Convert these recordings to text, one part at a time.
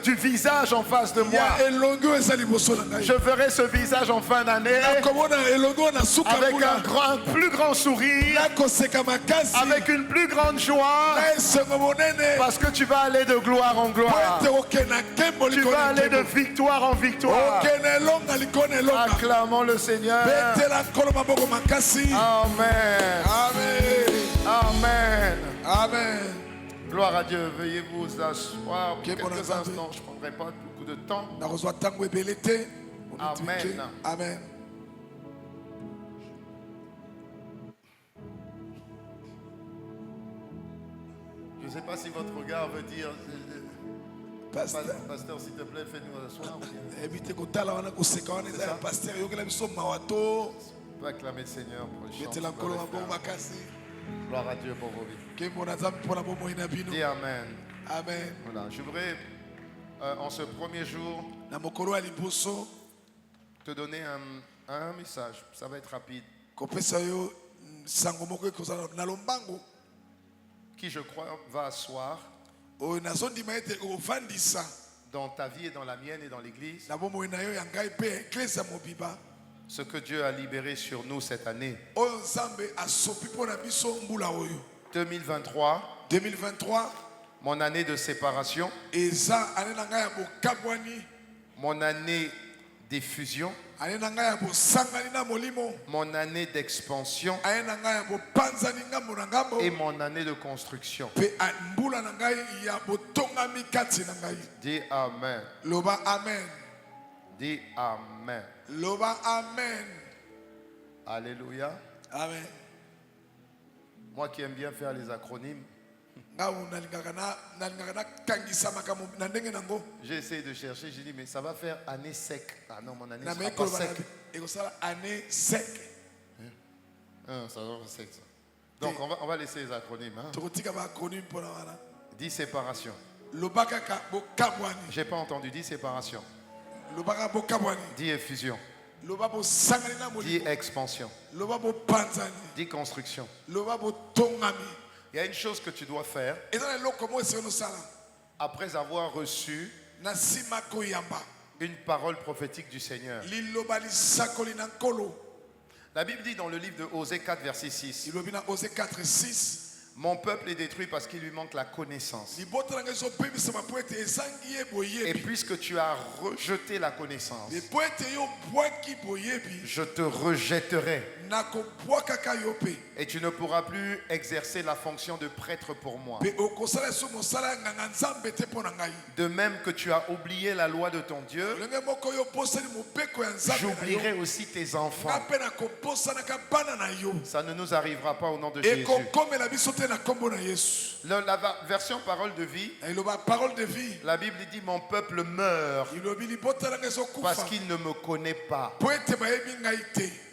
du visage en face de moi. Je verrai ce visage en fin d'année avec un plus grand sourire, avec une plus grande joie, parce que tu vas aller de gloire en gloire. Tu vas aller de victoire en victoire. Acclamons le Seigneur. Amen. Amen. Amen. Gloire à Dieu. Veuillez vous asseoir pour quelques instants. Je ne prendrai pas beaucoup de temps. Amen. Amen. Je ne sais pas si votre regard veut dire... Pasteur, s'il te plaît, fais-nous asseoir. On peut acclamer le Seigneur pour le chant. Gloire à Dieu pour vos vies. Dis Amen. Amen. Voilà. Je voudrais, en ce premier jour, te donner un message. Ça va être rapide. Qui, je crois, va asseoir dans ta vie et dans la mienne et dans l'église ce que Dieu a libéré sur nous cette année. 2023, mon année de séparation, mon année d'effusion, mon année d'expansion et mon année de construction. Dis Amen. Dis Amen. Amen. Alléluia. Amen. Moi qui aime bien faire les acronymes, j'ai essayé de chercher, j'ai dit mais ça va faire année sec. Ah non, mon année sera pas sec. Année sec. Ça va être sec ça. Donc on va laisser les acronymes. Dis séparation. J'ai pas entendu. Dis séparation. Dis effusion. Dis expansion. Dis construction. Il y a une chose que tu dois faire après avoir reçu une parole prophétique du Seigneur. La Bible dit dans le livre de Osée 4, verset 6, mon peuple est détruit parce qu'il lui manque la connaissance. Et puisque tu as rejeté la connaissance, je te rejetterai. Et tu ne pourras plus exercer la fonction de prêtre pour moi. De même que tu as oublié la loi de ton Dieu, j'oublierai aussi tes enfants. Ça ne nous arrivera pas au nom de Jésus. La version parole de vie, la Bible dit mon peuple meurt parce qu'il ne me connaît pas.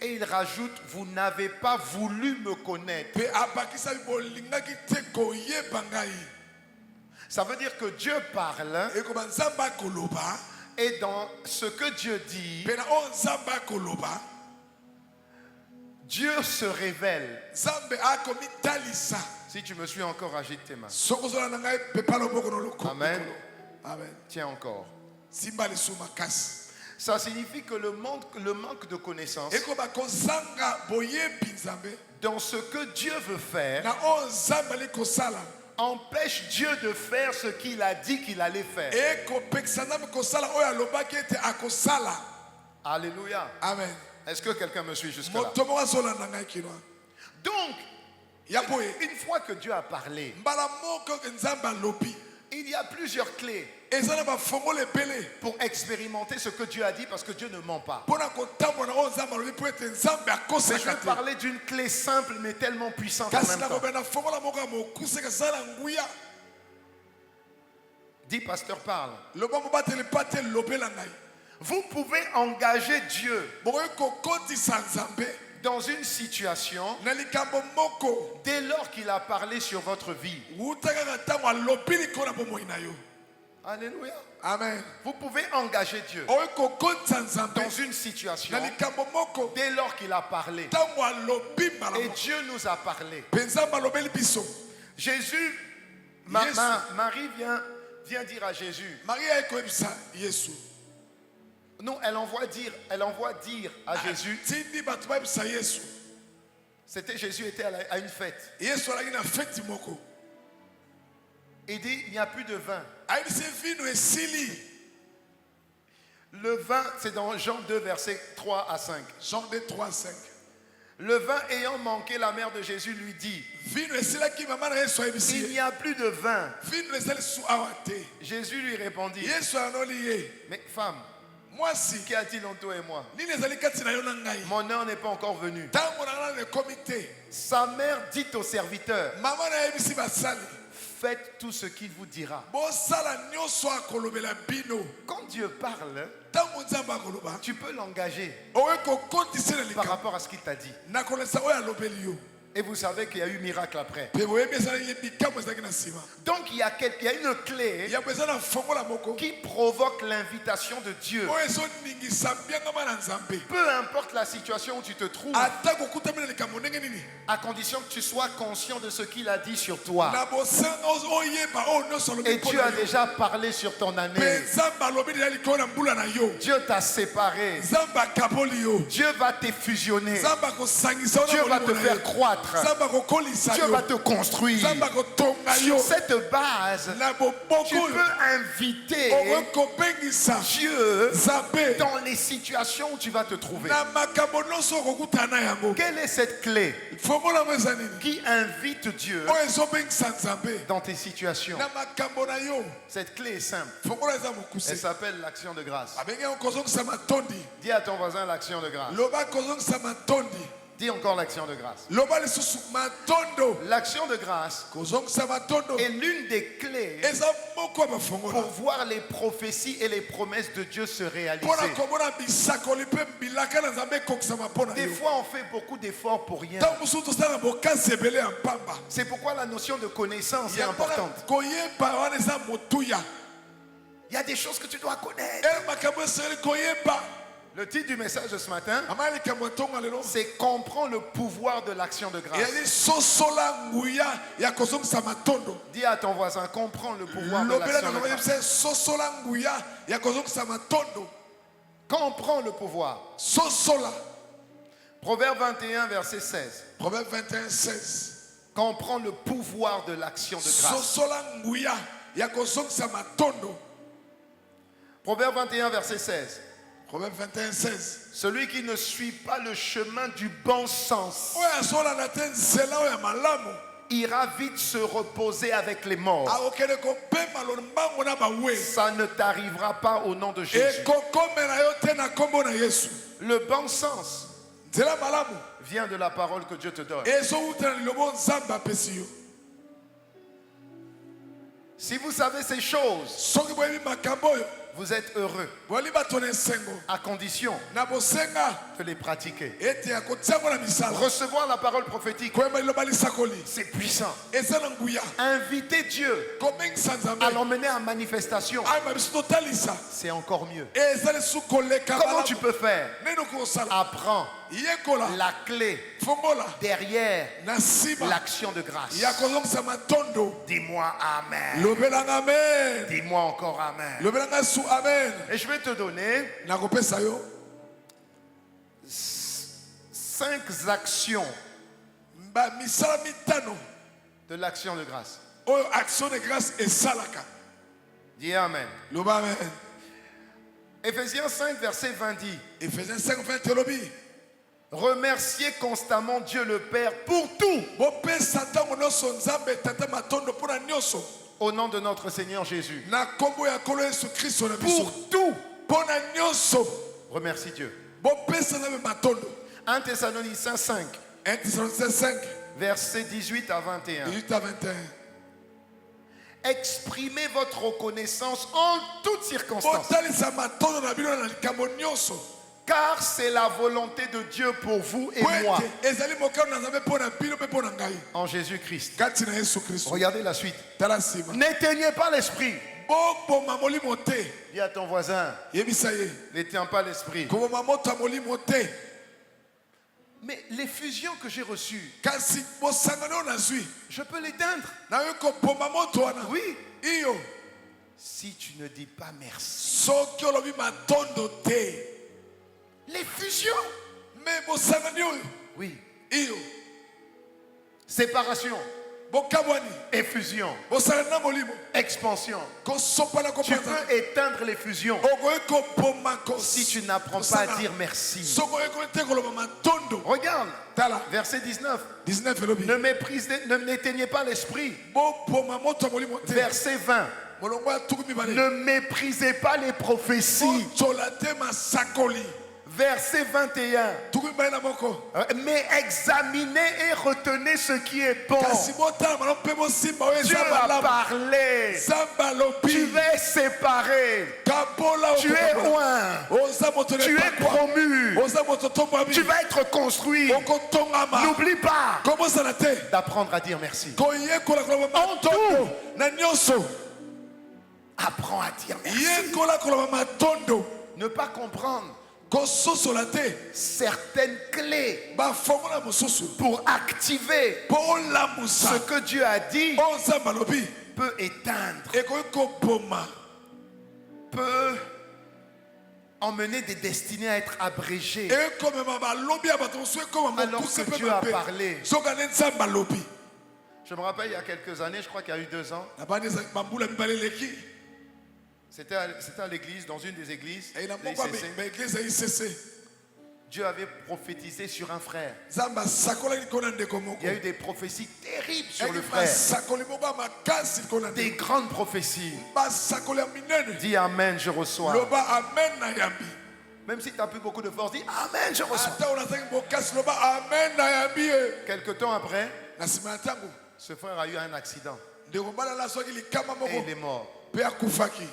Et il rajoute, vous n'avez pas voulu me connaître. Ça veut dire que Dieu parle et dans ce que Dieu dit, Dieu se révèle. Si tu me suis encore, agite tes mains. Amen. Tiens encore. Ça signifie que le manque de connaissance dans ce que Dieu veut faire empêche Dieu de faire ce qu'il a dit qu'il allait faire. Alléluia. Amen. Est-ce que quelqu'un me suit jusque-là? Donc, une fois que Dieu a parlé, il y a plusieurs clés pour expérimenter ce que Dieu a dit, parce que Dieu ne ment pas. Mais je vais parler d'une clé simple mais tellement puissante en même temps. Dis, pasteur, parle. Vous pouvez engager Dieu dans une situation dès lors qu'il a parlé sur votre vie. Alléluia. Amen. Vous pouvez engager Dieu dans une situation dès lors qu'il a parlé. Et Dieu nous a parlé. Jésus, Marie vient vient dire à Jésus. Maria ekoyebisa Yesu. Non, elle envoie dire à Jésus. Tindi batu bayebisa Yesu. C'était Jésus était à une fête. Yesu alaki na fête moko. Il dit il n'y a plus de vin. Ayebisa vino esili. Le vin, c'est dans Jean 2, versets 3 à 5. Jean 2, 3 à 5. Le vin ayant manqué, la mère de Jésus lui dit, il n'y a plus de vin. Jésus lui répondit, mais femme, qu'y a-t-il entre toi et moi? Mon heure n'est pas encore venue. Sa mère dit au serviteur, faites tout ce qu'il vous dira. Quand Dieu parle, tu peux l'engager par rapport à ce qu'il t'a dit. Et vous savez qu'il y a eu miracle après. Donc il y a une clé qui provoque l'invitation de Dieu. Peu importe la situation où tu te trouves, à condition que tu sois conscient de ce qu'il a dit sur toi. Et Dieu a déjà parlé sur ton année. Dieu t'a séparé. Dieu va te fusionner. Dieu va te faire croître. Dieu va te construire. Sur cette base, tu peux inviter Dieu dans les situations où tu vas te trouver. Quelle est cette clé qui invite Dieu dans tes situations? Cette clé est simple. Elle s'appelle l'action de grâce. Dis à ton voisin l'action de grâce. Dis encore l'action de grâce. L'action de grâce est l'une des clés pour voir les prophéties et les promesses de Dieu se réaliser. Des fois, on fait beaucoup d'efforts pour rien. C'est pourquoi la notion de connaissance est importante. Il y a des choses que tu dois connaître. Le titre du message de ce matin, c'est comprendre le pouvoir de l'action de grâce. Dis à ton voisin, comprends le pouvoir de l'action de grâce. Comprends le pouvoir. Proverbe 21, verset 16. Proverbe 21, 16. Comprends le pouvoir de l'action de grâce. Proverbe 21, verset 16. Proverbe 21, 16. Celui qui ne suit pas le chemin du bon sens ira vite se reposer avec les morts. Ça ne t'arrivera pas au nom de Jésus. Le bon sens vient de la parole que Dieu te donne. Si vous savez ces choses, vous êtes heureux, à condition de les pratiquer. Recevoir la parole prophétique, c'est puissant. Inviter Dieu à l'emmener en manifestation, c'est encore mieux. Comment tu peux faire? Apprends la clé derrière l'action de grâce. Dis-moi Amen. Dis-moi encore Amen. Et je vais te donner 5 actions de l'action de grâce. Dis Amen. Éphésiens 5, verset 20 dit, remerciez constamment Dieu le Père pour tout, au nom de notre Seigneur Jésus. Pour tout, remercie Dieu. 1 Thessaloniciens 5, versets 18 à 21. Exprimez votre reconnaissance en toutes circonstances, car c'est la volonté de Dieu pour vous et moi en Jésus-Christ. Regardez la suite. N'éteignez pas l'esprit. Dis à ton voisin, n'éteins pas l'esprit. Mais les fusions que j'ai reçues, je peux l'éteindre. Oui. Si tu ne dis pas merci. soki olobi matondo te. Les fusions. Mais bosangani oyo. Oui. Iyo. Séparation. Bokabwani. Effusion. Bosangana molimo. Expansion. Kosopana Tu kopata. peux éteindre les fusions Ogoye kopoma kos. si tu n'apprends pas à dire merci. Sokoye kote koloba matondo. Regarde. Tala. Verset 19. 19 elobi. N'éteignez pas l'esprit. Bopoma moto molimo te. Verset 20. Molongo atuku mibale. Ne méprisez pas les prophéties. Botola te masakoli. Verset 21. Tuku mibale na moko. Mais examinez et retenez ce qui est bon. Kasi botala malo pe bosimba oyo Dieu eza a malamu. parlé. Zamba lobi. Tu es séparé. Kabola Tu es loin. Oza moto Tu es promu. Oza moto tombami. Tu vas être construit. Okotongama. N'oublie pas Comment ça la te? d'apprendre à dire merci. Koyekola koloba En tout. matondo. Na nyonso. Apprends à dire merci. Yekola koloba matondo. Ne pas comprendre Kososola te. certaines clés Bafongola mosusu. pour activer Po ce lamusa. que Dieu a dit Oza malobi. peut éteindre, Ekoye kopoma. peut emmener des destinées à être abrégées. Ekomema balobi ya bato mosusu ekoma Alors mokuse que pe Dieu a mabe. parlé. Soka ne nzamba lobi. Je me rappelle il y a quelques années, je crois qu'il y a eu 2 ans, Na bani za bambula mibale leki. c'était à l'église, dans une des églises, Et na les moko ICC. ba église ya ICC. Dieu avait prophétisé sur un frère. Zamba sakola kona ndeko moko. Il y a eu des prophéties terribles sur le Eki frère. basakoli moko ya makasi kona Des ndeko. grandes prophéties. Basakoli ya minene. Dis Amen, je reçois. Loba amen na yambi. Même si tu n'as plus beaucoup de force, dis Amen, je reçois. Ata unazangi bokasi loba amen na yambi. Quelque temps après, Na sima ya ntango ce frère a eu un accident ndeko bala la soki likama et moko il est mort. pe akufaki.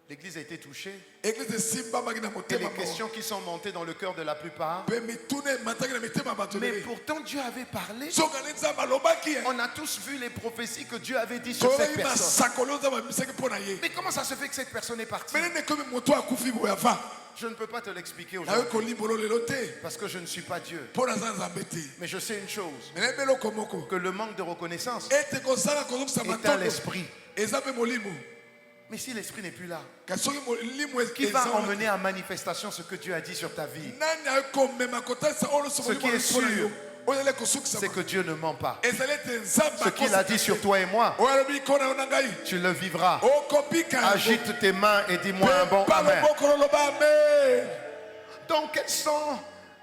L'église a été touchée Église esimbamaki na et motema les moko. questions qui sont montées dans le cœur de la plupart. Pe mitune mataki na mitema bato Mais ebele. pourtant, Dieu avait parlé. Soka ne nzamba alobaki ye. On a tous vu les prophéties que Dieu avait dit sur cette Toyebi personne. masakoli oyo nzambe abisaki mpo na ye. Mais comment ça se fait que cette personne est partie? Mene ne komi moto akufi boye ava. Je ne peux pas te l'expliquer Naye aujourd'hui kolimbolo lelo te. parce que je ne suis pas Dieu. Mpo naza nzambe te. Mais je sais une chose, Mene beloko moko. que le manque de reconnaissance Ete kosala kozokisa éteint matondo. l'esprit. Eza mpe molimo. Mais si l'esprit n'est plus là, Kasi soki molimo qui va eza emmener en manifestation ce que Dieu a dit sur ta vie? nani akomema kotalisa oyo nyonso Ce qui molimo est mpo na sûr, yo. Oyo ezali kosukisa c'est que Dieu ne ment pas. ezali ete nzambe Ce qu'il a dit sur toi et moi, oyo alobi kona yo na ngai tu le vivras. okobika yango. Agite tes mains et dis-moi un bon Pepa Amen. loboko loloba amen. Donc, quels sont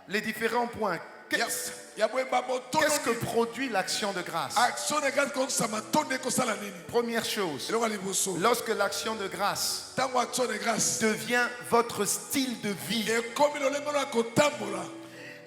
les différents points? ya boyemba motondo Qu'est-ce que produit l'action de grâce? action de grâce kozokisa matondo ekosala nini. Première chose, eloko ya liboso lorsque l'action de grâce ntango action de grâce devient votre style de vie, ekomi lolenge na kotambola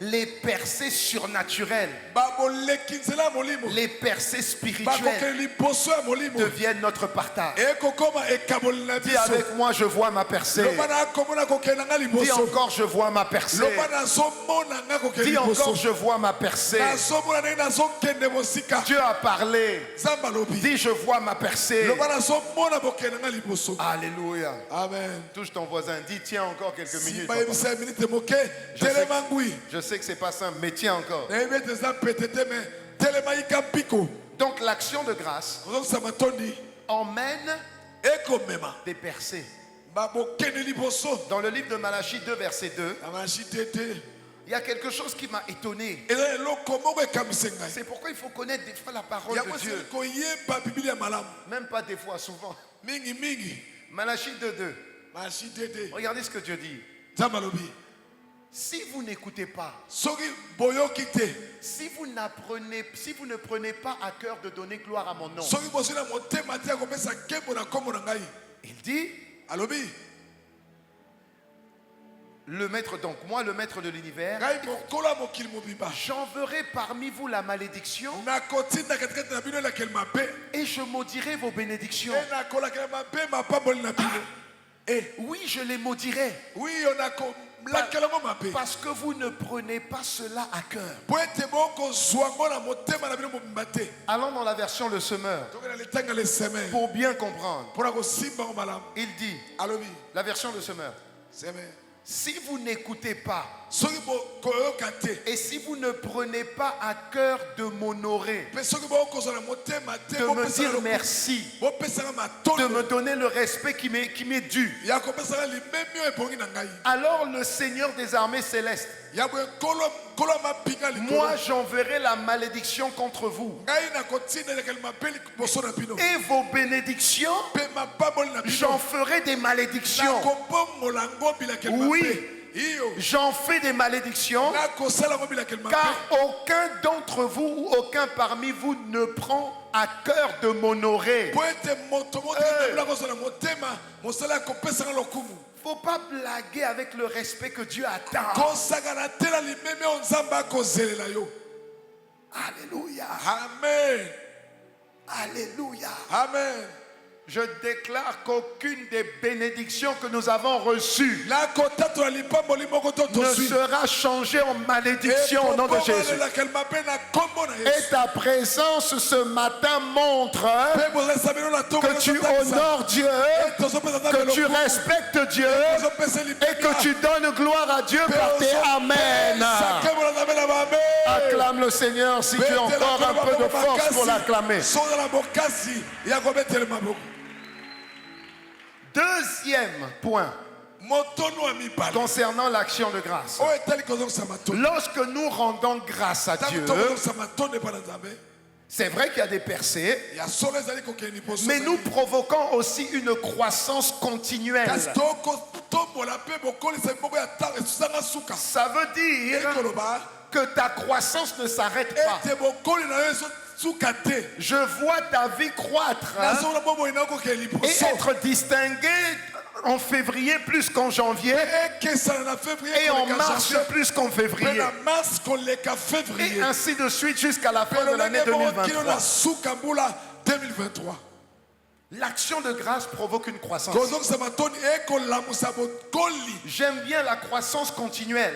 les percées surnaturelles, baboleki nzela ya molimo les percées spirituelles bakokeli liboso ya molimo deviennent notre partage. ekokoma ekaboli na Dis biso. avec moi, je vois ma percée. loba na komona kokende nga Dis liboso. encore, je vois ma percée. loba nazomona nga kokende Dis liboso. encore, je vois ma percée. nazomona ndenge nazokende mosika. Dieu a parlé. nzambe alobi Dis, je vois ma percée. loba nazomona bokende nga liboso. Alléluia. amen. Touche ton voisin. Dis, tiens encore quelques minutes. simba yebisa ya minite moke Je sais- telema ngwi Je sais que c'est pas simple, mais tiens encore. nayebi ete eza pete te me telema yika mpiko Donc l'action de grâce kozokisa matondi emmène ekomema des percées. babokende liboso. Dans le livre de Malachie 2, verset 2, na mashi tete il y a quelque chose qui m'a étonné. eza eloko moko ekamwisi ngai. C'est pourquoi il faut connaître des fois la parole yango de esili Dieu. koyeba bibili ya malamu Même pas des fois, souvent. mingi. Malachie 2, 2. mashi tete Regardez ce que Dieu dit. nzambe alobi Si vous n'écoutez pas, soki boyoki te si vous ne prenez pas à cœur de donner gloire à mon nom, soki bozwi na motema te ya kopesa nkembo na nkombo na ngai il dit, alobi le maître, donc moi le maître de l'univers, ngai mokolo ya mokili mobimba j'enverrai parmi vous la malédiction nakotinda katikati na bino elakeli mabe et je maudirai vos bénédictions. e nakolakela mabe mapamboli na bino Et oui, je les maudirai wi yo nakolakela ngo mabe parce que vous ne prenez pas cela à cœur. po ete bokozwa ngo na motema na bino mobimba te. Allons dans la version le semeur tokena letanga leseme pour bien comprendre. mpona kosimba ngo malamu Il dit, alobi la version le semeur, seme si vous n'écoutez pas Et si vous ne prenez pas à cœur de m'honorer, de me dire merci, de me donner le respect qui m'est dû, alors le Seigneur des armées célestes, moi j'enverrai la malédiction contre vous. Et vos bénédictions, j'en ferai des malédictions. Oui, j'en fais des malédictions, car aucun d'entre vous ou aucun parmi vous ne prend à cœur de m'honorer. Faut pas blaguer avec le respect que Dieu attend. Alléluia. Amen. Alléluia. Amen. Je déclare qu'aucune des bénédictions que nous avons reçues ne sera changée en malédiction au nom de Jésus. Et ta présence ce matin montre que tu honores Dieu, que tu respectes Dieu et que tu donnes gloire à Dieu par tes Amen. Acclame le Seigneur si tu as encore un peu de force pour l'acclamer. Deuxième point concernant l'action de grâce. Lorsque nous rendons grâce à Dieu, c'est vrai qu'il y a des percées, mais nous provoquons aussi une croissance continuelle. Ça veut dire que ta croissance ne s'arrête pas. Je vois ta vie croître et être distingué en février plus qu'en janvier et en mars plus qu'en février et ainsi de suite jusqu'à la fin de l'année 2023. L'action de grâce provoque une croissance. J'aime bien la croissance continuelle.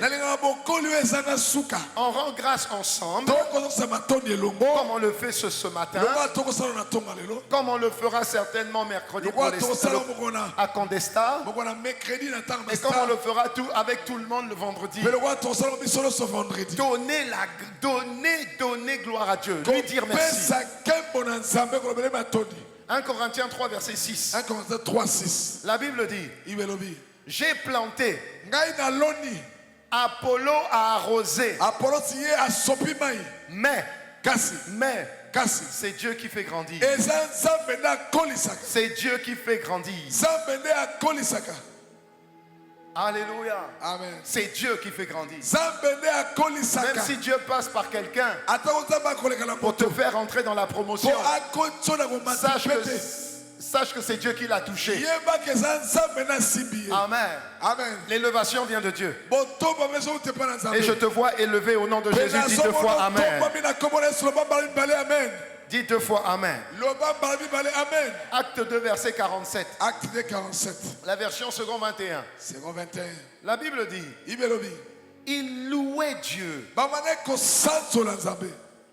On rend grâce ensemble, comme on le fait ce matin, comme on le fera certainement mercredi pour à Condesta, et comme on le fera avec tout le monde le vendredi. Donner gloire à Dieu, lui dire merci. 1 Corinthiens 3 verset 6. 1 Corinthiens 3 6. La Bible dit: j'ai planté, Apollo a arrosé, mais c'est Dieu qui fait grandir. C'est Dieu qui fait grandir. Alléluia. Amen. C'est Dieu qui fait grandir. Même si Dieu passe par quelqu'un pour te faire entrer dans la promotion, sache que c'est Dieu qui l'a touché. Amen. Amen. L'élévation vient de Dieu. Et je te vois élevé au nom de Jésus. Dis 2 fois Amen. Dis 2 fois Amen. Acte 2 verset 47. Acte 2 47. La version second 21. Second 21. La Bible dit: il louait Dieu.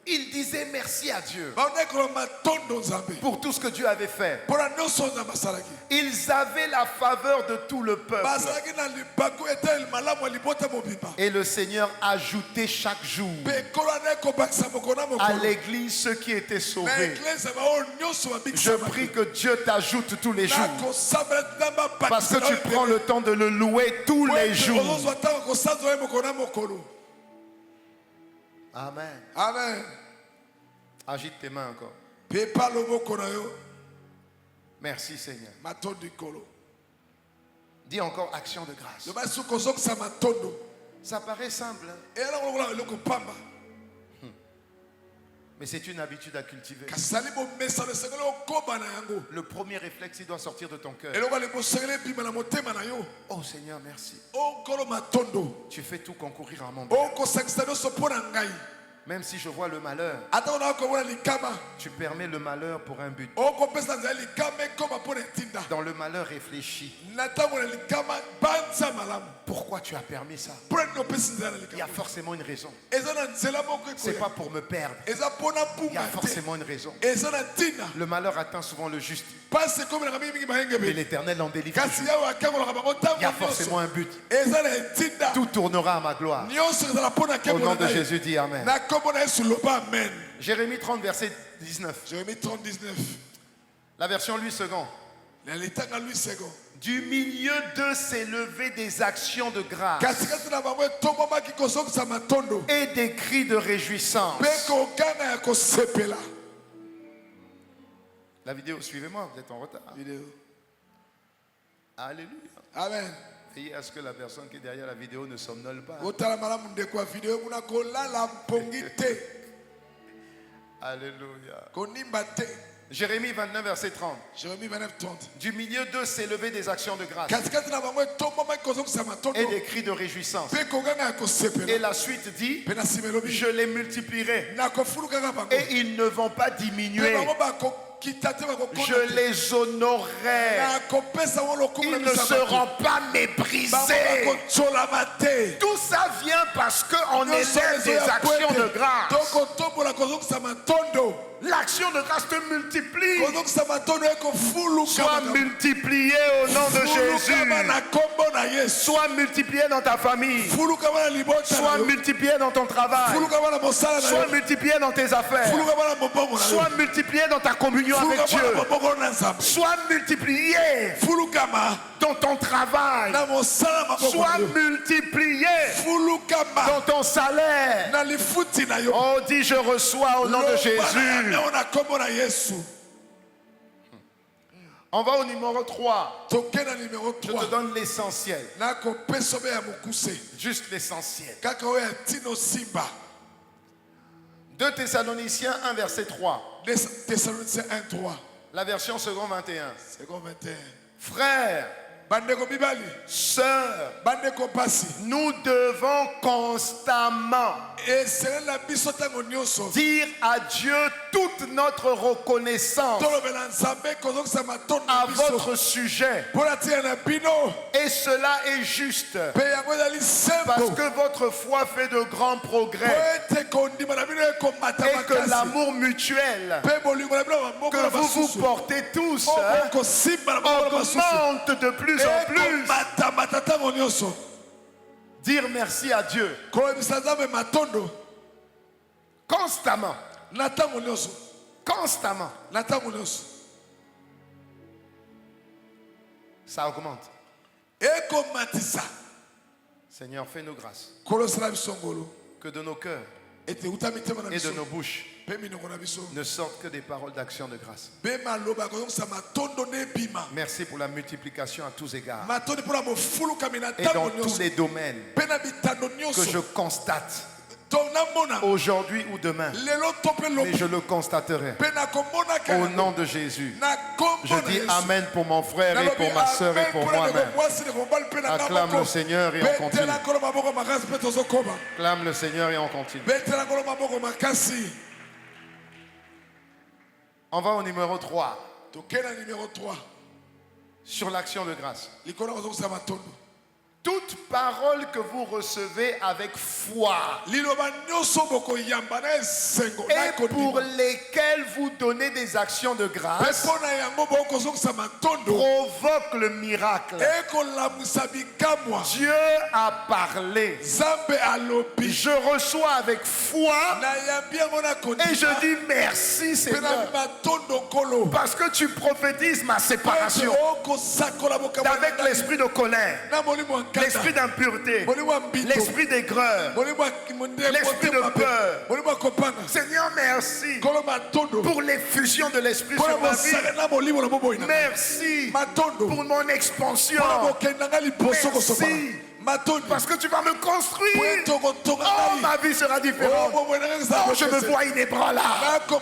Il disait merci à Dieu pour tout ce que Dieu avait fait. Ils avaient la faveur de tout le peuple. Et le Seigneur ajoutait chaque jour à l'église ceux qui étaient sauvés. Je prie que Dieu t'ajoute tous les jours, parce que tu prends le temps de le louer tous les jours. Amen. Amen. Agite tes mains encore. Merci Seigneur. Dis encore action de grâce. Ça paraît simple, hein? Mais c'est une habitude à cultiver. Le premier réflexe, il doit sortir de ton cœur. Oh Seigneur, merci. Tu fais tout concourir à mon bien. Même si je vois le malheur, tu permets le malheur pour un but. Dans le malheur, réfléchis. Pourquoi tu as permis ça? Il y a forcément une raison. C'est pas pour me perdre. Il y a forcément une raison. Le malheur atteint souvent le juste. Mais l'Éternel en délivre. Il y a forcément un but. Tout tournera à ma gloire. Au nom de Jésus, dis Amen. Jérémie 30, verset 19. Jérémie 30, 19. La version 8 secondes. Du milieu d'eux s'est levé des actions de grâce et des cris de réjouissance. La vidéo, suivez-moi, vous êtes en retard. Alléluia. Amen. Veillez à ce que la personne qui est derrière la vidéo ne somnole pas. Alléluia. Jérémie 29, verset 30. Jérémie 29, 30. Du milieu d'eux s'est levé des actions de grâce et des cris de réjouissance. Et la suite dit, je les multiplierai et ils ne vont pas diminuer. Je les honorerai. Ils ne seront pas méprisés. Tout ça vient parce qu'on élève des actions de grâce. L'action de grâce te multiplie. Sois multiplié au nom de Jésus. Sois multiplié dans ta famille. Sois multiplié dans ton travail. Sois multiplié dans tes affaires. Sois multiplié dans ta communion avec Dieu. Sois multiplié dans ton travail. Sois multiplié dans ton salaire. Oh, dis je reçois au nom de Jésus. On va au numéro 3. Je te donne l'essentiel. Juste l'essentiel. 2 Thessaloniciens 1 verset 3. 2 Thessaloniciens 1, 3. La version second 21. Second 21. Frères, sœurs, nous devons constamment dire à Dieu toute notre reconnaissance à votre sujet. Et cela est juste parce que votre foi fait de grands progrès et que l'amour mutuel que vous vous portez tous augmente de plus en plus. Dire merci à Dieu constamment. Constamment. Ça augmente. Seigneur, fais-nous grâce que de nos cœurs et de nos bouches ne sortent que des paroles d'action de grâce. Merci pour la multiplication à tous égards et dans tous les domaines que je constate aujourd'hui ou demain, mais je le constaterai au nom de Jésus. Je dis Amen pour mon frère et pour ma soeur et pour moi-même. Acclame le Seigneur et on continue. Acclame le Seigneur et on continue. On va au numéro 3. Sur l'action de grâce. Toute parole que vous recevez avec foi et pour lesquelles vous donnez des actions de grâce provoque le miracle. Dieu a parlé. Je reçois avec foi et je dis merci Seigneur parce que tu prophétises ma séparation avec l'esprit de colère, l'esprit d'impureté, l'esprit d'aigreur, l'esprit de peur. Seigneur, merci pour l'effusion de l'esprit sur ma vie. Merci pour mon expansion. Merci parce que tu vas me construire. Oh, ma vie sera différente. Oh, je me vois inébranlable. Oh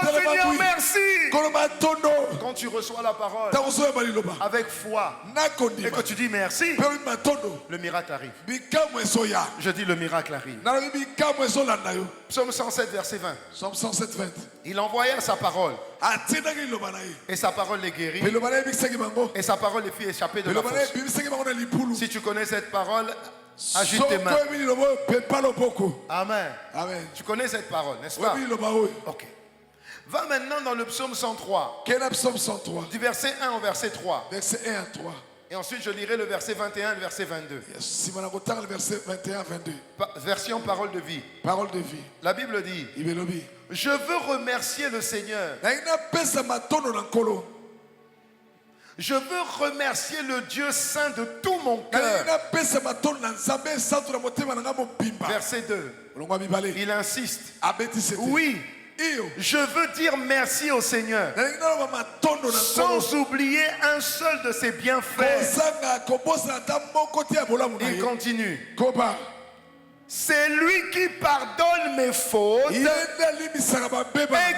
Seigneur, merci quand tu reçois la parole avec foi et que tu dis merci, le miracle arrive. Je dis le miracle arrive. Psaume 107, verset 20. Psaume 107, 20. Il envoya sa parole. Et sa parole les guérit. Et sa parole les fit échapper de la fosse. Si tu connais cette parole, agite tes mains. Amen. Amen. Tu connais cette parole, n'est-ce pas? Ok. Va maintenant dans le psaume 103. Du verset 1 au verset 3. Verset 1 à 3. Et ensuite je lirai le verset 21 et le verset 22. Le verset 21 22. Version parole de vie. Parole de vie. La Bible dit: je veux remercier le Seigneur. Je veux remercier le Dieu saint de tout mon cœur. Verset 2. Il insiste. Oui, je veux dire merci au Seigneur, sans oublier un seul de ses bienfaits. Il continue. C'est lui qui pardonne mes fautes et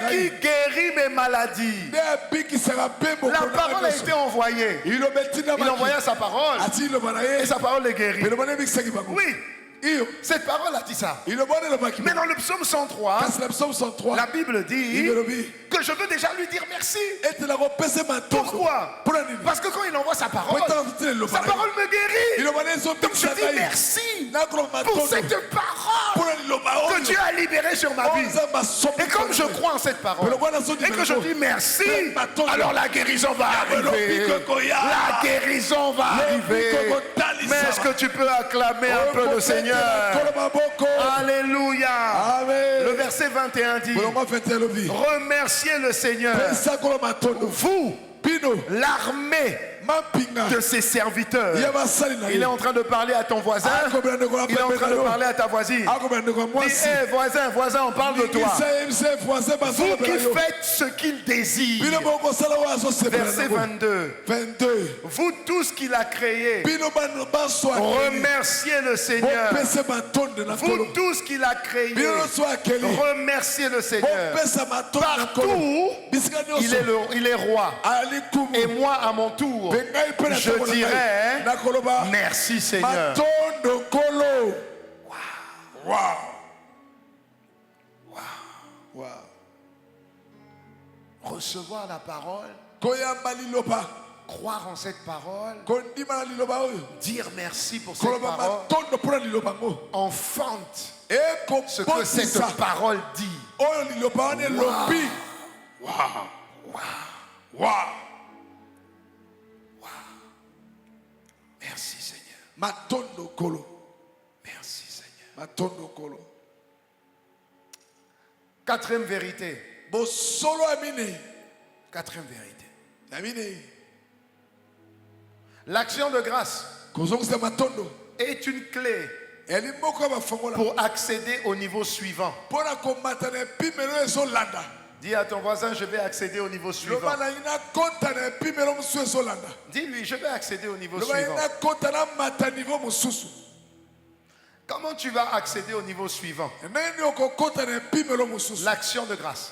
qui guérit mes maladies. La parole a été envoyée. Il envoya sa parole et sa parole les guérit. Oui. Cette parole a dit ça. Mais dans le psaume 103, la Bible dit que je veux déjà lui dire merci. Pourquoi? Parce que quand il envoie sa parole me guérit. Donc je dis merci pour cette parole que Dieu a libérée sur ma vie. Et comme je crois en cette parole et que je dis merci, alors la guérison va arriver. La guérison va arriver. Mais est-ce que tu peux acclamer un peu le Seigneur? Alléluia. Amen. Le verset 21 dit: remerciez le Seigneur, vous, l'armée de ses serviteurs. Il est en train de parler à ton voisin. Il est en train de parler à ta voisine. Dis: hey, voisin, on parle de toi. Vous qui faites ce qu'il désire. Verset 22. Vous tous qu'il a créés, remerciez le Seigneur. Vous tous qu'il a créés, remerciez le Seigneur. Partout, il est roi. Et moi, à mon tour, je dirais merci Seigneur. Wow. Recevoir la parole, croire en cette parole, dire merci pour cette parole, enfante ce que cette parole dit. Wow. Merci Seigneur. Merci Seigneur. Quatrième vérité. Quatrième vérité. L'action de grâce est une clé pour accéder au niveau suivant. Dis à ton voisin: je vais accéder au niveau suivant. Dis-lui: je vais accéder au niveau suivant. Comment tu vas accéder au niveau suivant? L'action de grâce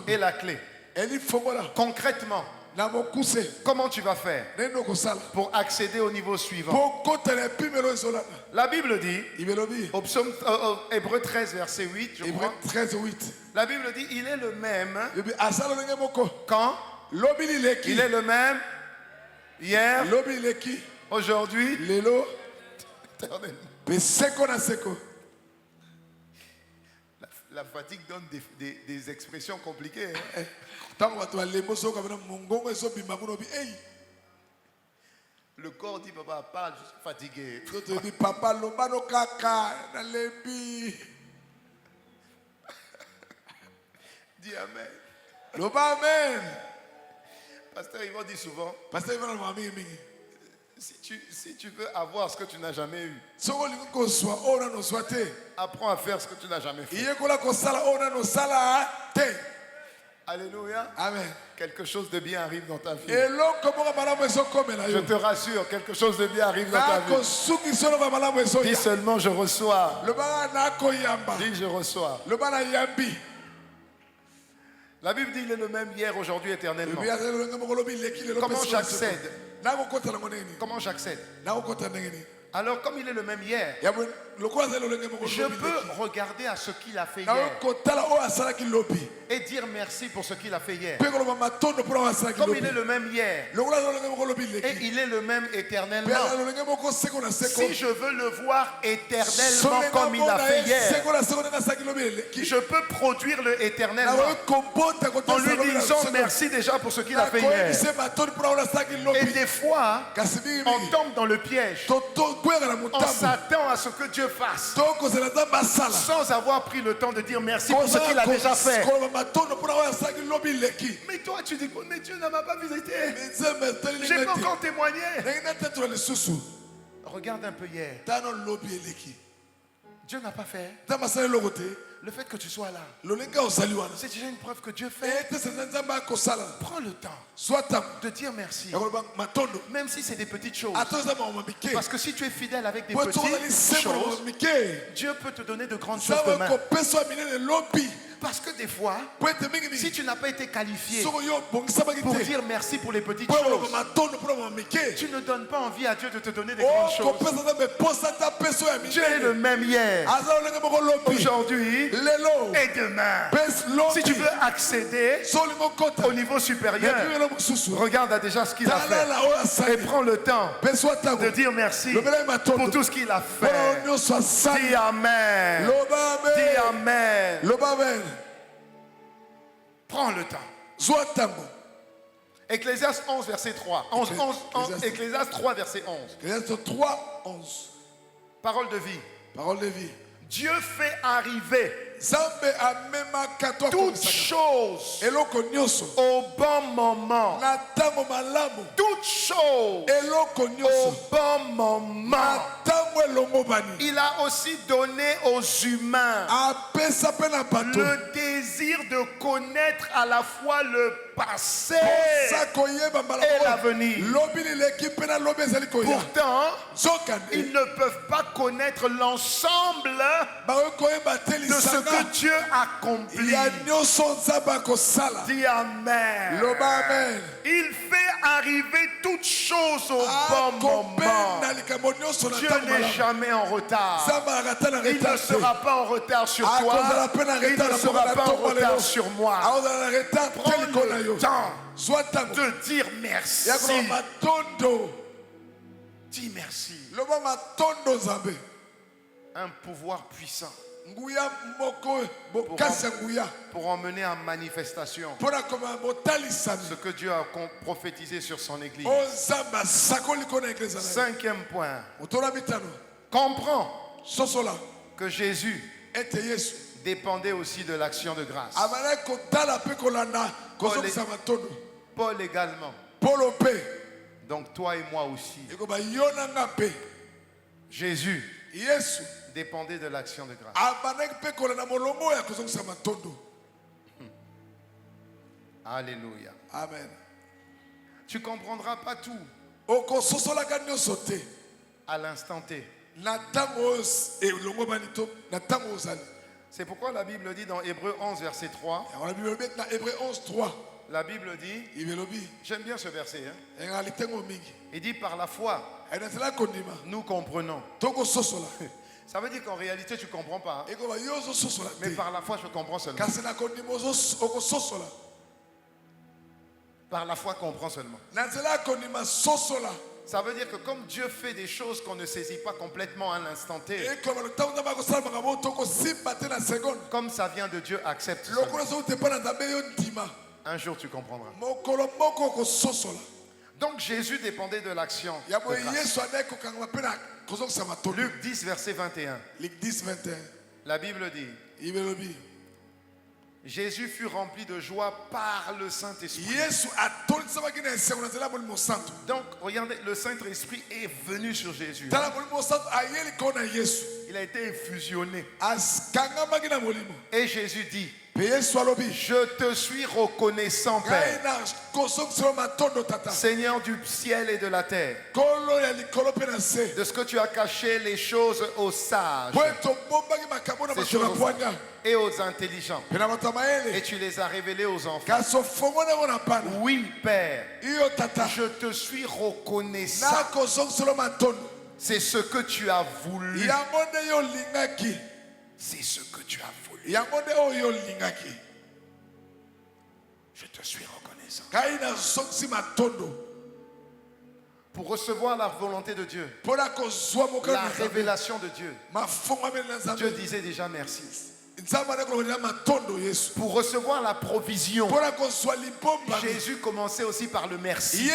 est la clé. Concrètement, comment tu vas faire pour accéder au niveau suivant? La Bible dit, au psaume Hébreux 13, verset 8, je crois. La Bible dit: il est le même quand? Il est le même hier, aujourd'hui, éternellement. La fatigue donne des expressions compliquées. Le corps dit: papa, parle, je suis fatigué. Dis amen. Pasteur Yvon dit souvent: si tu veux avoir ce que tu n'as jamais eu, apprends à faire ce que tu n'as jamais fait. Alléluia. Amen. Quelque chose de bien arrive dans ta vie. Je te rassure, quelque chose de bien arrive dans ta vie. Dis seulement: je reçois. Dis: je reçois. La Bible dit qu'il est le même hier, aujourd'hui, éternellement. Comment j'accède? Comment j'accède? Alors, comme il est le même hier, je peux regarder à ce qu'il a fait hier et dire merci pour ce qu'il a fait hier. Comme il est le même hier et il est le même éternellement, si je veux le voir éternellement comme il a fait hier, je peux produire le éternellement en lui disant merci déjà pour ce qu'il a fait hier. Et des fois, on tombe dans le piège. On s'attend à ce que Dieu fasse sans avoir pris le temps de dire merci pour ce qu'il a déjà fait. Mais toi tu dis, mais Dieu ne m'a pas visité, j'ai pas encore témoigné. Regarde un peu hier, Dieu n'a pas fait. Le fait que tu sois là, c'est déjà une preuve que Dieu fait. Prends le temps de dire merci, même si c'est des petites choses. Parce que si tu es fidèle avec des petites choses, Dieu peut te donner de grandes choses demain. Parce que des fois, si tu n'as pas été qualifié pour dire merci pour les petites choses, tu ne donnes pas envie à Dieu de te donner des grandes choses. Dieu est le même hier, aujourd'hui et demain. Si tu veux accéder au niveau supérieur, regarde déjà ce qu'il a fait et prends le temps de dire merci pour tout ce qu'il a fait. Dis Amen. Dis Amen. Prends le temps. Ecclésiaste 11, verset 3. Ecclésiaste 3, verset 11. Parole de vie. Dieu fait arriver toutes choses au bon moment. Toutes choses au bon moment. Il a aussi donné aux humains le désir de connaître à la fois le passé et l'avenir. Pourtant, ils ne peuvent pas connaître l'ensemble de ce que Dieu accomplit. Dis Amen. Il fait arriver toutes choses au bon moment. Dieu n'est jamais en retard. Il ne sera pas en retard sur toi. Il ne sera pas en retard sur moi. Prends le temps de dire merci. Dis merci. Un pouvoir puissant pour emmener en manifestation ce que Dieu a prophétisé sur son église. 5e point. Comprends que Jésus dépendait aussi de l'action de grâce. Paul également. Donc toi et moi aussi. Jésus dépendait de l'action de grâce. Alléluia. Amen. Tu ne comprendras pas tout à l'instant T. C'est pourquoi la Bible dit dans Hébreux 11, verset 3. La Bible dit, j'aime bien ce verset, hein? Il dit par la foi, nous comprenons. Ça veut dire qu'en réalité tu ne comprends pas. Hein? Mais par la foi je comprends seulement. Par la foi comprends seulement. Ça veut dire que comme Dieu fait des choses qu'on ne saisit pas complètement à l'instant T, comme ça vient de Dieu, accepte seulement. Un jour tu comprendras. Donc Jésus dépendait de l'action de grâce. Luc 10, verset 21. La Bible dit, Jésus fut rempli de joie par le Saint-Esprit. Donc, regardez, le Saint-Esprit est venu sur Jésus. Il a été infusionné. Et Jésus dit, je te suis reconnaissant, Père, Seigneur du ciel et de la terre, de ce que tu as caché les choses aux sages. C'est choses et aux intelligents. Et tu les as révélées aux enfants. Oui, Père, je te suis reconnaissant. C'est ce que tu as voulu. C'est ce que tu as voulu. Je te suis reconnaissant. Pour recevoir la volonté de Dieu, la révélation de Dieu, Dieu disait déjà merci. Pour recevoir la provision, Jésus commençait aussi par le merci.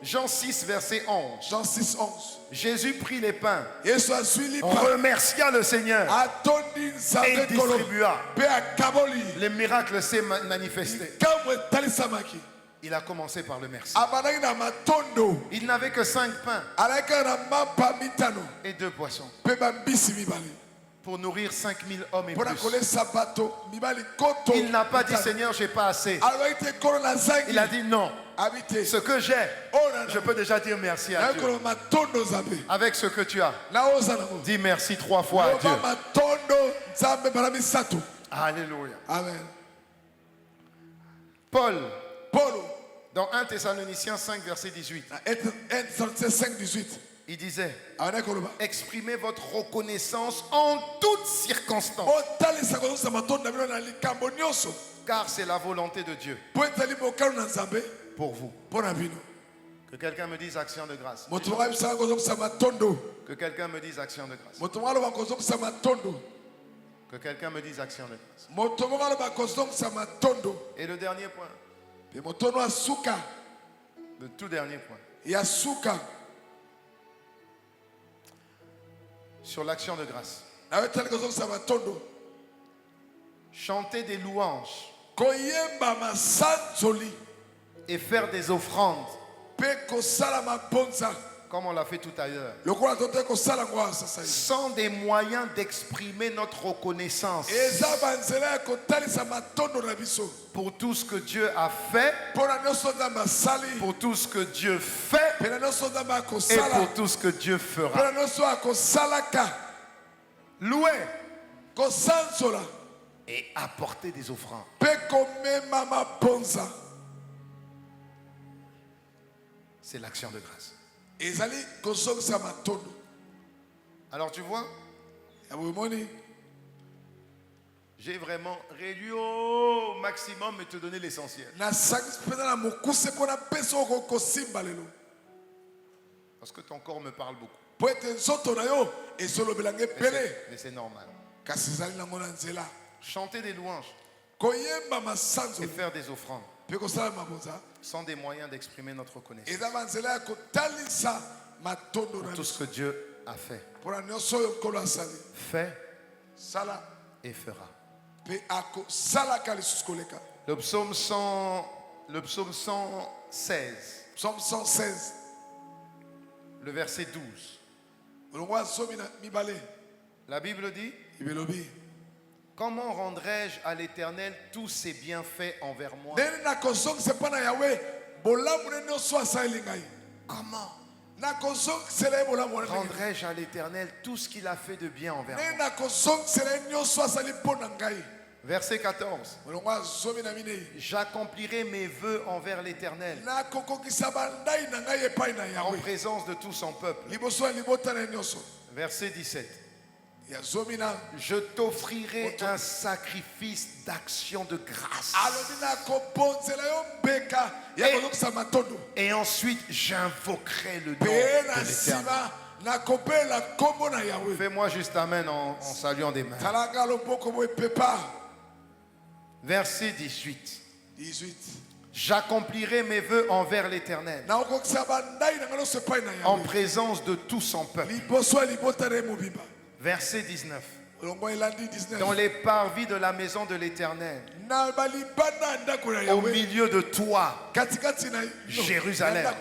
Jean 6, verset 11. Jean 6, 11. Jésus prit les pains, remercia le Seigneur et distribua. Les miracles s'est manifesté. Il a commencé par le merci. Il n'avait que 5 pains et 2 poissons pour nourrir 5000 hommes et plus. Il n'a pas dit Seigneur, j'ai pas assez. Il a dit non. Ce que j'ai, je peux déjà dire merci à Dieu. Avec ce que tu as, dis merci 3 fois à Dieu. Alléluia. Amen. Paul, dans 1 Thessaloniciens 5, verset 18, 1 Thessaloniciens 5, 18. Il disait, exprimez votre reconnaissance en toutes circonstances. Car c'est la volonté de Dieu pour vous. Que quelqu'un me dise action de grâce. Que quelqu'un me dise action de grâce. Que quelqu'un me dise action de grâce. Et le dernier point. Le tout dernier point. Sur l'action de grâce. Chanter des louanges et faire des offrandes comme on l'a fait tout à l'heure, sans des moyens d'exprimer notre reconnaissance pour tout ce que Dieu a fait, pour tout ce que Dieu fait et pour tout ce que Dieu fera. Louer et apporter des offrandes. C'est l'action de grâce. Alors tu vois, j'ai vraiment réduit au maximum et te donner l'essentiel. Parce que ton corps me parle beaucoup. Mais c'est normal. Chanter des louanges et faire des offrandes sans des moyens d'exprimer notre reconnaissance pour tout ce que Dieu a fait, fait et fera. Le psaume 116, le verset 12. La Bible dit, comment rendrai-je à l'Éternel tous ses bienfaits envers moi? Comment rendrai-je à l'Éternel tout ce qu'il a fait de bien envers moi? Verset 14. J'accomplirai mes vœux envers l'Éternel en présence de tout son peuple. Verset 17. Je t'offrirai un sacrifice d'action de grâce. Et ensuite j'invoquerai le nom de l'Éternel. Fais-moi juste amen en saluant des mains. Verset 18. J'accomplirai mes vœux envers l'Éternel en présence de tout son peuple. Verset 19. Dans les parvis de la maison de l'Éternel, au milieu de toi, Jérusalem,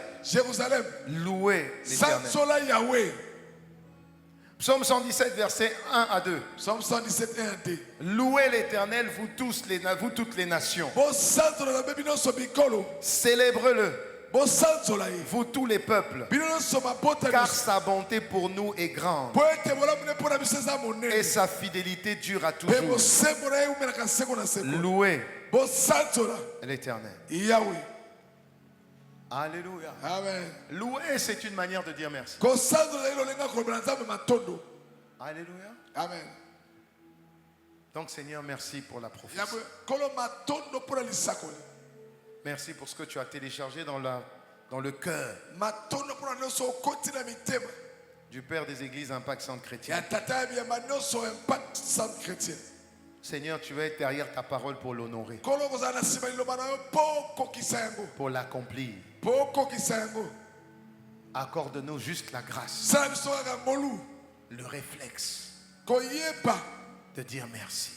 louez l'Éternel. Psaume 117, versets 1 à 2. Psaume 117, 1 à 2. Louez l'Éternel, vous toutes les nations. Célèbre-le. vous tous les peuples, car sa bonté pour nous est grande et sa fidélité dure à toujours. Louez l'Éternel. Alléluia. Amen. Louer, c'est une manière de dire merci. Alléluia. Amen. Donc Seigneur, merci pour la prophétie. Merci pour ce que tu as téléchargé dans le cœur du Père des Églises Impact Centre Chrétien. Seigneur, tu vas être derrière ta parole pour l'honorer, pour l'accomplir. Accorde-nous juste la grâce, le réflexe de dire merci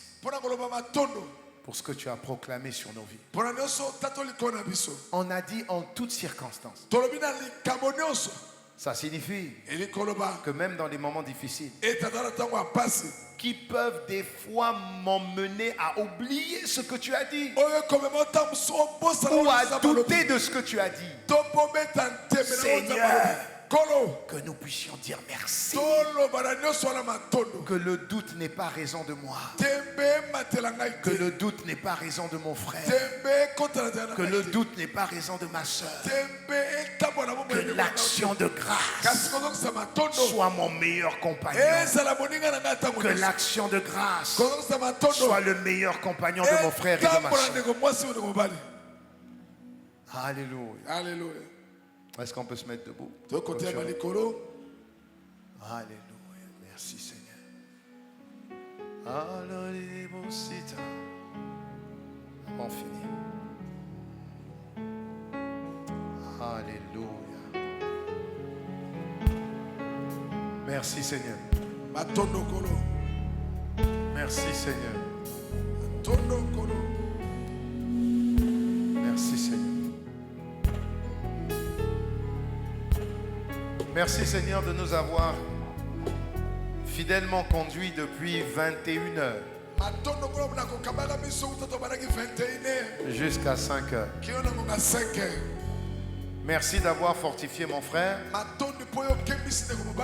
pour ce que tu as proclamé sur nos vies. On a dit en toutes circonstances. Ça signifie que même dans les moments difficiles, qui peuvent des fois m'emmener à oublier ce que tu as dit ou à douter de ce que tu as dit, Seigneur, que nous puissions dire merci, que le doute n'est pas raison de moi, que le doute n'est pas raison de mon frère, que le doute n'est pas raison de ma soeur, que l'action de grâce soit mon meilleur compagnon, que l'action de grâce soit le meilleur compagnon de mon frère et de ma soeur. Alléluia. Alléluia. Est-ce qu'on peut se mettre debout? Alléluia. Merci Seigneur. Alléluia. On finit. Alléluia. Merci Seigneur. Merci Seigneur. Merci Seigneur. Merci Seigneur de nous avoir fidèlement conduits depuis 21 heures jusqu'à 5 heures. Merci d'avoir fortifié mon frère.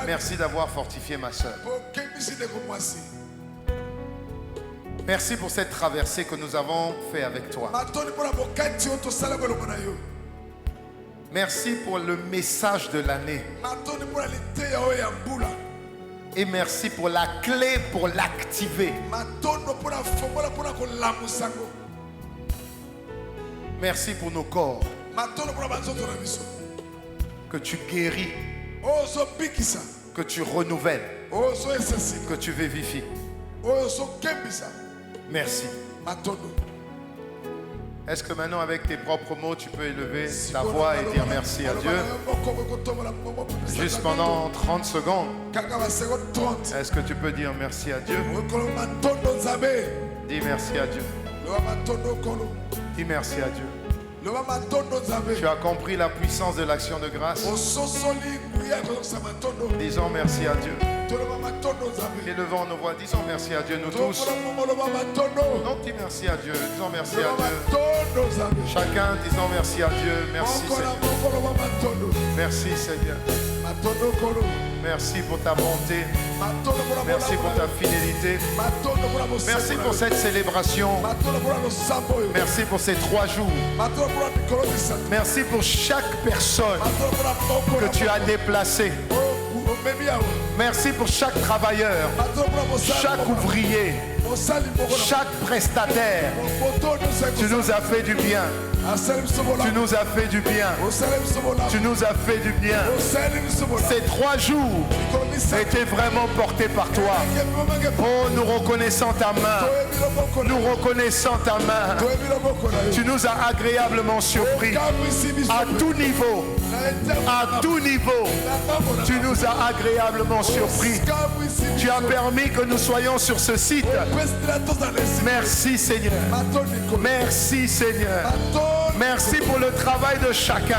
Merci d'avoir fortifié ma soeur. Merci pour cette traversée que nous avons fait avec toi. Merci pour le message de l'année. Et merci pour la clé pour l'activer. Merci pour nos corps que tu guéris, que tu renouvelles, que tu vivifies. Merci. Est-ce que maintenant avec tes propres mots tu peux élever ta voix et dire merci à Dieu? Juste pendant 30 secondes. Est-ce que tu peux dire merci à Dieu? Dis merci à Dieu. Dis merci à Dieu. Tu as compris la puissance de l'action de grâce. Disons merci à Dieu. Élevons nos voix, disons merci à Dieu, nous tous. Non, dis merci à Dieu, disons merci à Dieu. Chacun, disons merci à Dieu. Merci Seigneur. Merci Seigneur. Merci pour ta bonté. Merci pour ta fidélité. Merci pour cette célébration. Merci pour ces 3 jours. Merci pour chaque personne que tu as déplacée. Merci pour chaque travailleur, chaque ouvrier, chaque prestataire. Tu nous as fait du bien. Tu nous as fait du bien. Tu nous as fait du bien. Ces 3 jours étaient vraiment portés par toi. Oh, nous reconnaissons ta main. Nous reconnaissons ta main. Tu nous as agréablement surpris. À tout niveau. À tout niveau. Tu nous as agréablement surpris. Tu as permis que nous soyons sur ce site. Merci Seigneur. Merci Seigneur. Merci pour le travail de chacun.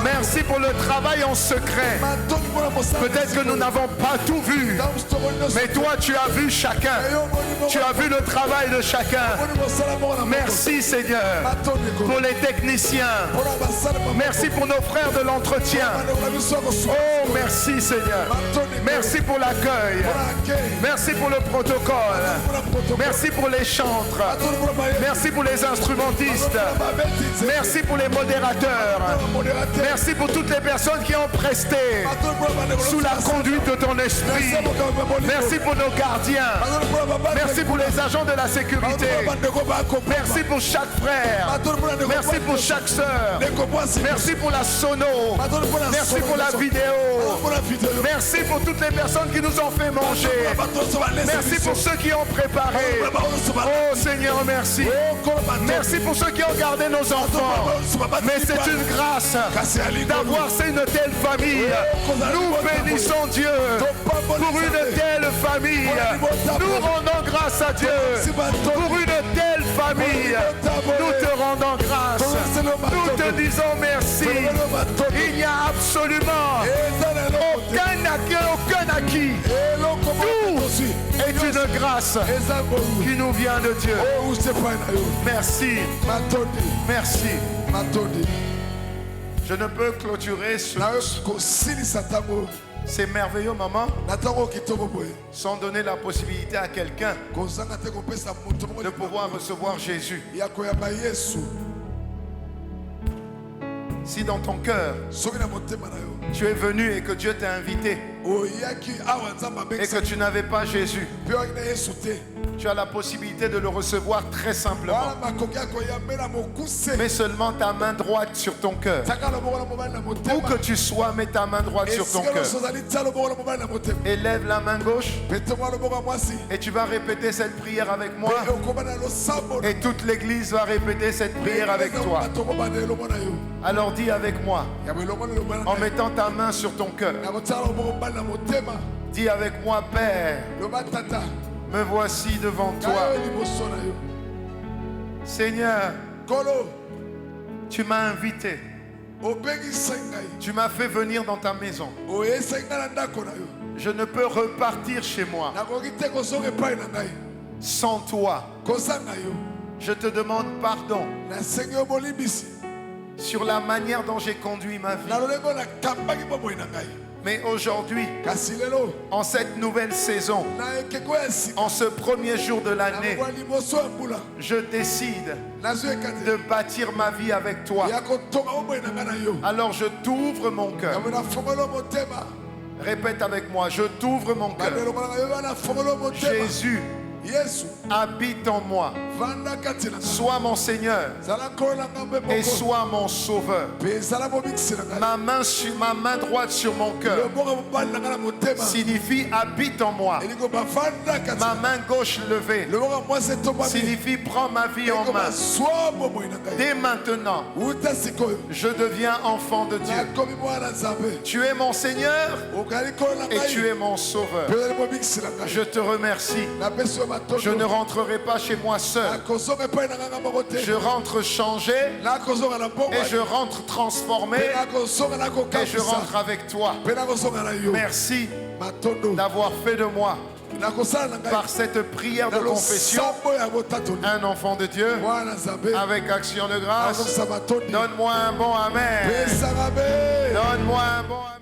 Merci pour le travail en secret. Peut-être que nous n'avons pas tout vu, mais toi tu as vu chacun. Tu as vu le travail de chacun. Merci Seigneur pour les techniciens. Merci pour nos frères de l'entretien. Oh merci Seigneur. Merci pour l'accueil. Merci pour le protocole. Merci pour les chantres. Merci pour les instrumentistes. Merci pour les modérateurs. Merci pour toutes les personnes qui ont presté sous la conduite de ton esprit. Merci pour nos gardiens. Merci pour les agents de la sécurité. Merci pour chaque frère. Merci pour chaque sœur. Merci pour la sono. Merci pour la vidéo. Merci pour toutes les personnes qui nous ont fait manger. Merci pour ceux qui ont préparé. Oh Seigneur, merci. Merci pour ceux qui ont gardé nos enfants. Mais c'est une grâce d'avoir une telle famille. Nous bénissons Dieu pour une telle famille. Nous rendons grâce à Dieu pour une telle famille. Nous te rendons grâce. Nous te disons merci. Il n'y a absolument aucun acquis. Tout est une grâce qui nous vient de Dieu. Merci. Merci. Je ne peux clôturer ces merveilleux moments sans donner la possibilité à quelqu'un de pouvoir recevoir Jésus. Si dans ton cœur tu es venu et que Dieu t'a invité et que tu n'avais pas Jésus, tu as la possibilité de le recevoir très simplement. Mets seulement ta main droite sur ton cœur. Où que tu sois, mets ta main droite sur ton cœur. Élève la main gauche et tu vas répéter cette prière avec moi. Et toute l'église va répéter cette prière avec toi. Alors dis avec moi, en mettant ta main sur ton cœur. Dis avec moi, Père, me voici devant toi. Seigneur, tu m'as invité. Tu m'as fait venir dans ta maison. Je ne peux repartir chez moi sans toi. Je te demande pardon sur la manière dont j'ai conduit ma vie. Mais aujourd'hui, en cette nouvelle saison, en ce premier jour de l'année, je décide de bâtir ma vie avec toi. Alors je t'ouvre mon cœur. Répète avec moi, je t'ouvre mon cœur. Jésus, habite en moi. Sois mon Seigneur et sois mon Sauveur. Ma main droite sur mon cœur signifie habite en moi. Ma main gauche levée signifie prends ma vie en main. Dès maintenant, je deviens enfant de Dieu. Tu es mon Seigneur et tu es mon Sauveur. Je te remercie. Je ne rentrerai pas chez moi seul. Je rentre changé et je rentre transformé et je rentre avec toi. Merci d'avoir fait de moi, par cette prière de confession, un enfant de Dieu avec action de grâce. Donne-moi un bon amen. Donne-moi un bon amen.